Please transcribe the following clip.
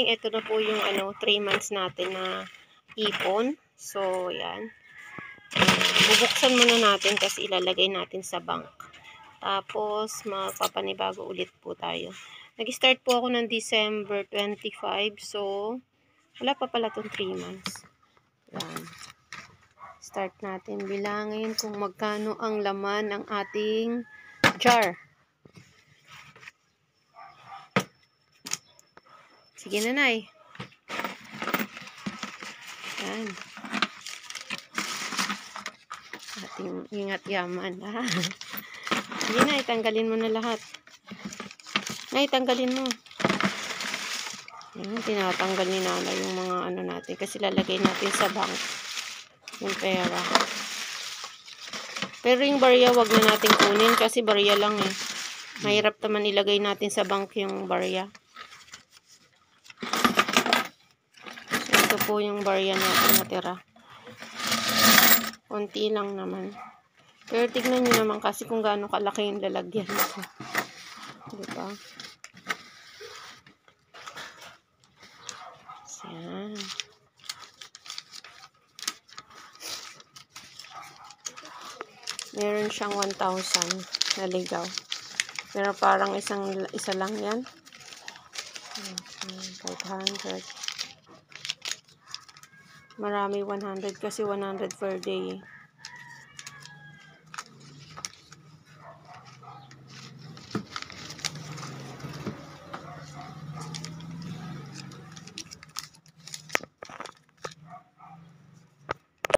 morning, ito na po yung 3 months natin na ipon. So, yan. Bubuksan muna natin kasi ilalagay natin sa bank. Tapos, mapapanibago ulit po tayo. Nag-start po ako ng December 25. So, wala pa pala itong 3 months. Yan. Start natin bilangin kung magkano ang laman ng ating jar. Sige, nanay. Yan. Ating ingat yaman. Sige, nay, tanggalin mo na lahat. Nay, tanggalin mo. Yan, tinatanggal ni nanay yung mga natin. Kasi lalagay natin sa bank. Yung pera. Pero yung barya, wag na natin kunin. Kasi barya lang eh. Mahirap naman ilagay natin sa bank yung barya. So, ito po yung barya natin natira. Konti lang naman. Pero tignan nyo naman kasi kung gaano kalaki yung lalagyan ko. Diba? Yan. Meron siyang 1,000 na ligaw. Pero parang isa lang yan. 500. Marami 100 kasi 100 per day.